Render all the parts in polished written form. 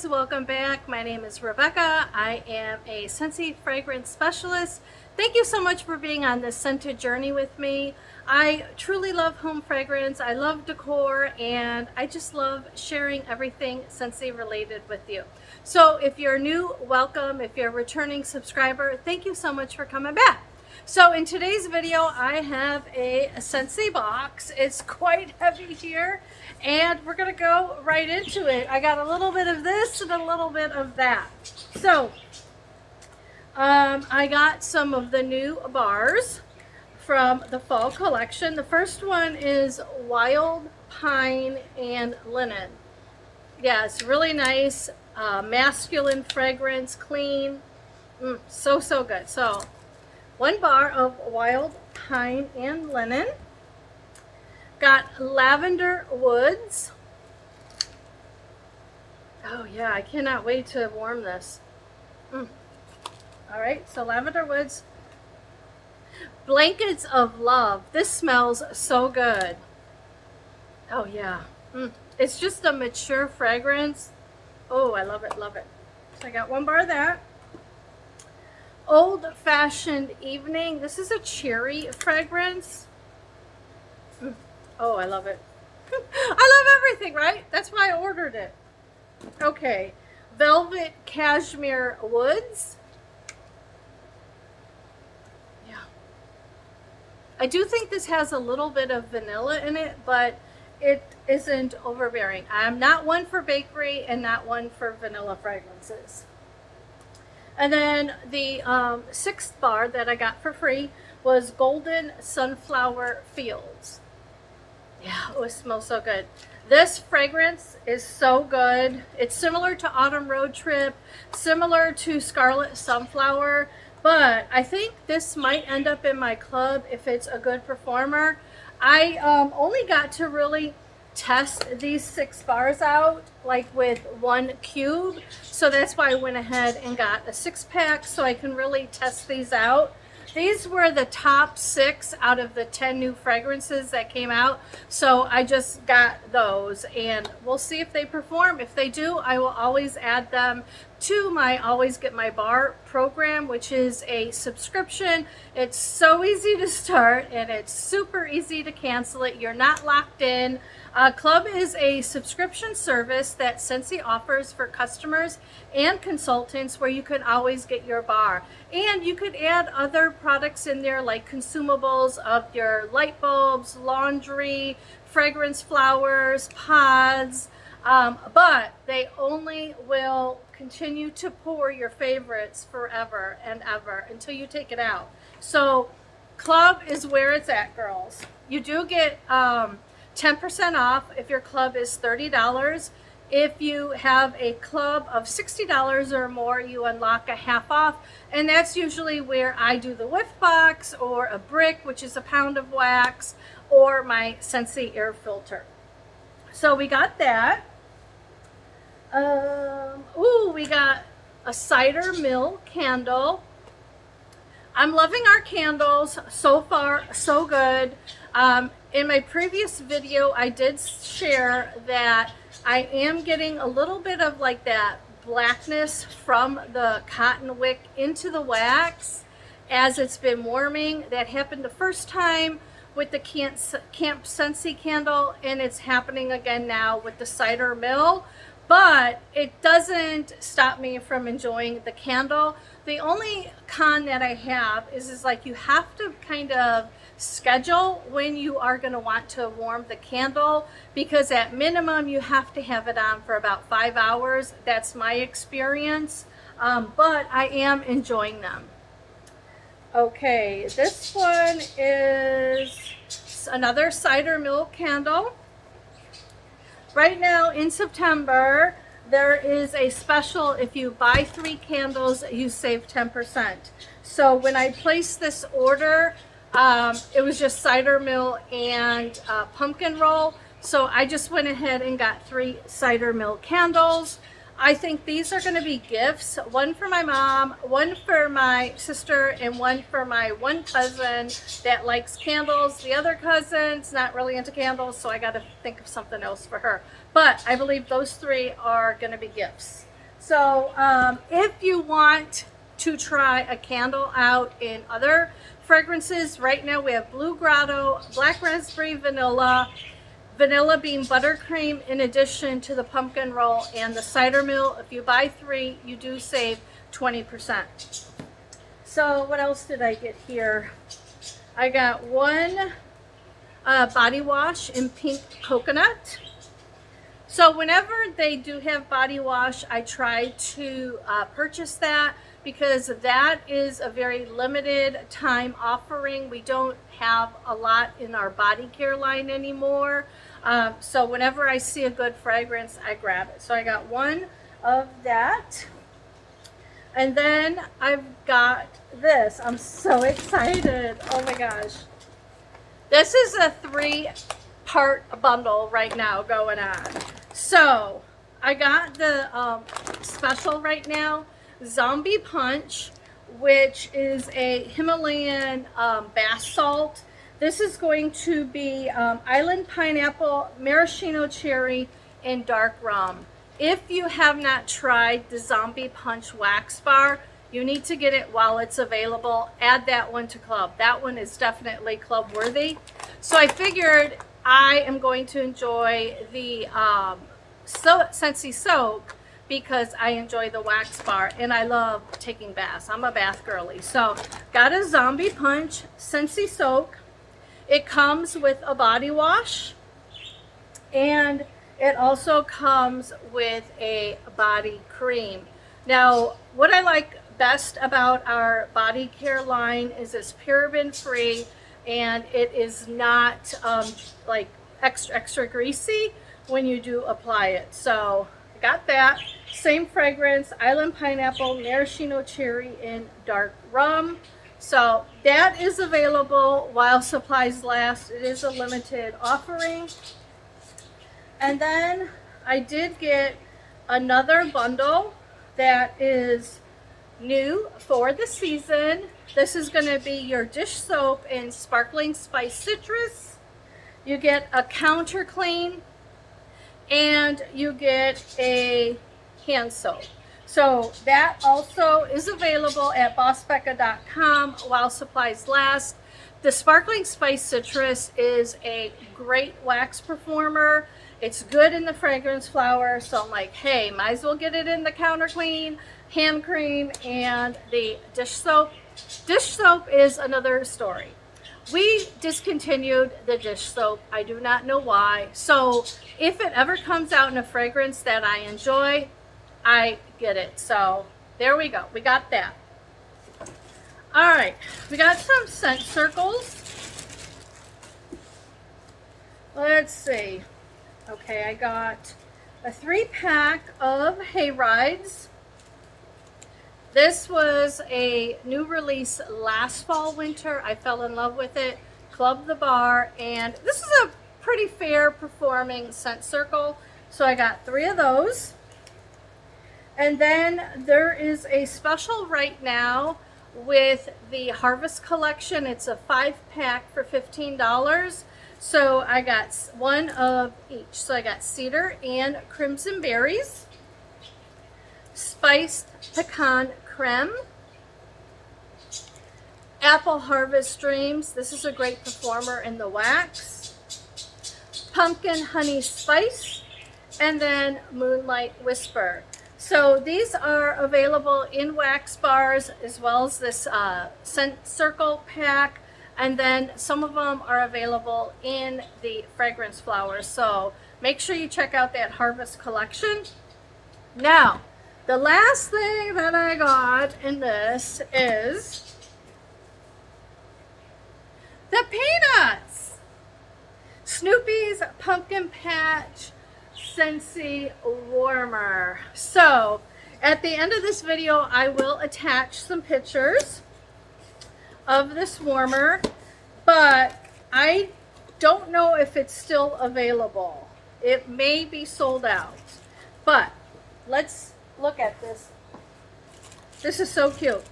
welcome back. My name is Rebecca. I am a Scentsy fragrance specialist. Thank you so much for being on this scented journey with me. I truly love home fragrance. I love decor, and I just love sharing everything Scentsy related with you. So if you're new, welcome. If you're a returning subscriber, thank you so much for coming back. So in today's video, I have a Scentsy box. It's quite heavy here, and we're gonna go right into it. I got a little bit of this and a little bit of that. So I got some of the new bars from the fall collection. The first one is Wild Pine and Linen. Yeah, it's really nice, masculine fragrance, clean, so good. So one bar of Wild Pine and Linen. Got Lavender Woods. Oh yeah, I cannot wait to warm this. All right, so Lavender Woods. Blankets of Love. This smells so good. Oh yeah. It's just a mature fragrance. Oh, I love it, love it. So I got one bar of that. Old Fashioned Evening. This is a cherry fragrance. Oh, I love it. I love everything, right? That's why I ordered it. Okay. Velvet Cashmere Woods. Yeah. I do think this has a little bit of vanilla in it, but it isn't overbearing. I'm not one for bakery and not one for vanilla fragrances. And then the sixth bar that I got for free was Golden Sunflower Fields. Yeah, it smells so good. This fragrance is so good. It's similar to Autumn Road Trip, similar to Scarlet Sunflower, but I think this might end up in my club if it's a good performer. I only got to really test these 6 bars out like with 1 cube, so that's why I went ahead and got a 6-pack so I can really test these out. These were the top 6 out of the 10 new fragrances that came out, so I just got those, and we'll see if they perform. If they do, I will always add them to my Always Get My Bar program, which is a subscription. It's so easy to start and it's super easy to cancel it. You're not locked in. Club is a subscription service that Scentsy offers for customers and consultants where you can always get your bar. And you could add other products in there like consumables of your light bulbs, laundry, fragrance flowers, pods, but they only will continue to pour your favorites forever and ever until you take it out. So club is where it's at, girls. You do get 10% off if your club is $30. If you have a club of $60 or more, you unlock a half off, and that's usually where I do the whiff box or a brick, which is a pound of wax, or my Scentsy air filter. So we got that. We got a Cider Mill candle. I'm loving our candles so far, so good. In my previous video, I did share that I am getting a little bit of like that blackness from the cotton wick into the wax as it's been warming. That happened the first time with the Camp Scentsy candle, and it's happening again now with the Cider Mill. But it doesn't stop me from enjoying the candle. The only con that I have is like you have to kind of schedule when you are going to want to warm the candle, because at minimum you have to have it on for about 5 hours. That's my experience, but I am enjoying them. Okay, this one is another Cider Mill candle. Right now in September, there is a special. If you buy 3 candles, you save 10%. So when I placed this order, it was just Cider Mill and pumpkin roll. So I just went ahead and got 3 Cider Mill candles. I think these are going to be gifts. One for my mom, one for my sister, and one for my one cousin that likes candles. The other cousin's not really into candles, so I got to think of something else for her. But I believe those 3 are going to be gifts. So if you want to try a candle out in other fragrances, right now we have Blue Grotto, Black Raspberry Vanilla, Vanilla Bean Buttercream, in addition to the Pumpkin Roll and the Cider Mill. If you buy 3, you do save 20%. So what else did I get here? I got one body wash in Pink Coconut. So whenever they do have body wash, I try to purchase that, because that is a very limited time offering. We don't have a lot in our body care line anymore. So whenever I see a good fragrance, I grab it. So I got one of that. And then I've got this. I'm so excited. Oh my gosh. This is a 3-part bundle right now going on. So I got the special right now, Zombie Punch, which is a Himalayan bath salt. This is going to be island pineapple, maraschino cherry, and dark rum. If you have not tried the Zombie Punch wax bar, you need to get it while it's available. Add that one to club. That one is definitely club worthy. So I figured I am going to enjoy the Scentsy Soak, because I enjoy the wax bar and I love taking baths. I'm a bath girly. So got a Zombie Punch Scentsy Soak. It comes with a body wash, and it also comes with a body cream. Now, what I like best about our body care line is it's paraben free, and it is not like extra greasy when you do apply it. So I got that. Same fragrance, island pineapple, maraschino cherry, and dark rum. So that is available while supplies last. It is a limited offering. And then I did get another bundle that is new for the season. This is going to be your dish soap and sparkling spice citrus. You get a counter clean, and you get a hand soap. So that also is available at bossbecca.com while supplies last. The sparkling spice citrus is a great wax performer. It's good in the fragrance flower, so I'm like, hey, might as well get it in the counter clean, hand cream, and the dish soap. Dish soap is another story. We discontinued the dish soap. I do not know why. So if it ever comes out in a fragrance that I enjoy, I get it. So there we go. We got that. All right. We got some scent circles. Let's see. Okay, I got a 3-pack of Hayrides. This was a new release last fall, winter. I fell in love with it. Club the bar, and this is a pretty fair performing scent circle. So I got 3 of those. And then there is a special right now with the Harvest Collection. It's a 5-pack for $15. So I got 1 of each. So I got cedar and crimson berries, spiced pecan creme, apple harvest dreams. This is a great performer in the wax, pumpkin honey spice, and then moonlight whisper. So these are available in wax bars as well as this scent circle pack. And then some of them are available in the fragrance flowers. So make sure you check out that Harvest Collection. Now, the last thing that I got in this is the peanuts. Snoopy's Pumpkin Patch Scentsy Warmer. So at the end of this video, I will attach some pictures of this warmer, but I don't know if it's still available. It may be sold out, but let's look at this. This is so cute.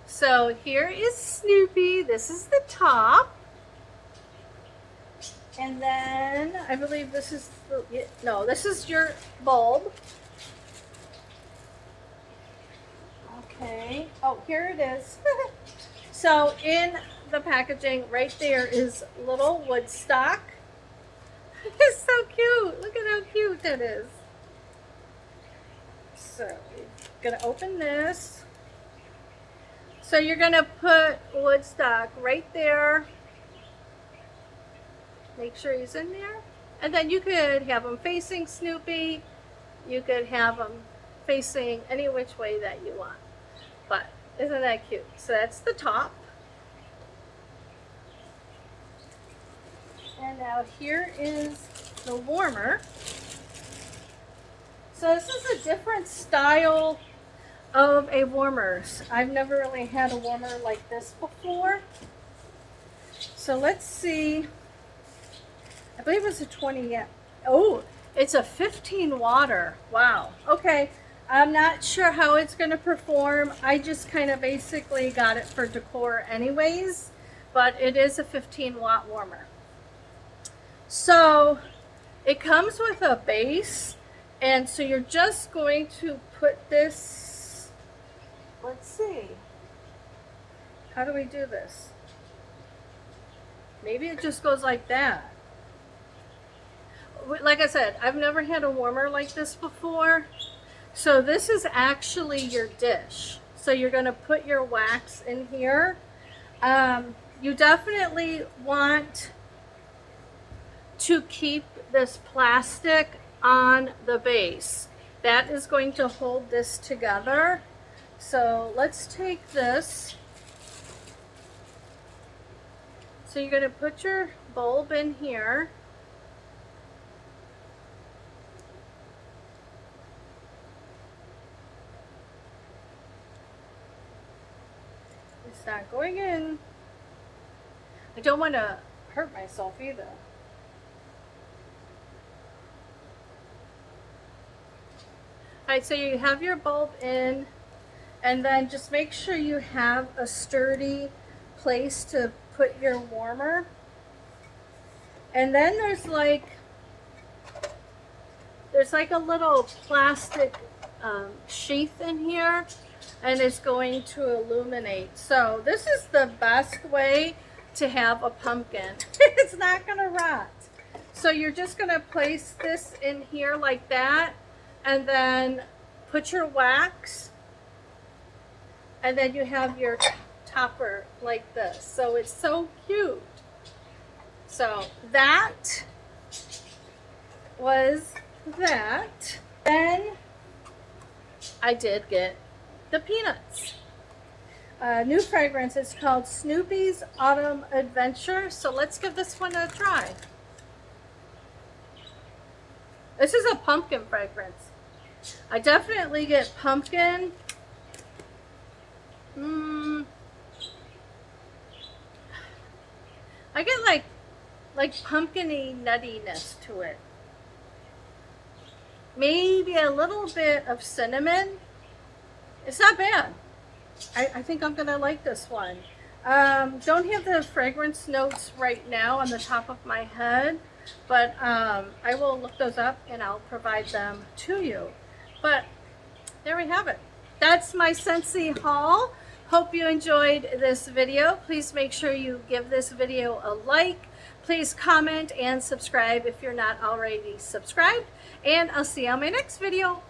So here is Snoopy. This is the top. And then I believe this is no, this is your bulb. Okay. Oh, here it is. So in the packaging right there is little wood stock. It's so cute. Look at how cute that is. So we're gonna open this. So you're gonna put wood stock right there. Make sure he's in there. And then you could have him facing Snoopy. You could have him facing any which way that you want. But isn't that cute? So that's the top. And now here is the warmer. So this is a different style of a warmer. I've never really had a warmer like this before. So let's see. I believe it's a 20. Oh, it's a 15 water. Wow. Okay. I'm not sure how it's going to perform. I just kind of basically got it for decor anyways, but it is a 15 watt warmer. So it comes with a base, and so you're just going to put this, let's see, how do we do this? Maybe it just goes like that. Like I said, I've never had a warmer like this before. So this is actually your dish. So you're going to put your wax in here. You definitely want to keep this plastic on the base. That is going to hold this together. So let's take this. So you're going to put your bulb in here. It's not going in. I don't want to hurt myself either. Alright, so you have your bulb in, and then just make sure you have a sturdy place to put your warmer. And then there's like a little plastic sheath in here, and it's going to illuminate. So this is the best way to have a pumpkin. It's not going to rot. So you're just going to place this in here like that, and then put your wax, and then you have your topper like this. So it's so cute. So that was that. Then I did get the peanuts. New fragrance. It's called Snoopy's Autumn Adventure. So let's give this one a try. This is a pumpkin fragrance. I definitely get pumpkin. I get like pumpkin-y nuttiness to it. Maybe a little bit of cinnamon. It's not bad. I think I'm gonna like this one. Don't have the fragrance notes right now on the top of my head, but I will look those up and I'll provide them to you. But there we have it. That's my Scentsy haul. Hope you enjoyed this video. Please make sure you give this video a like. Please comment and subscribe if you're not already subscribed. And I'll see you on my next video.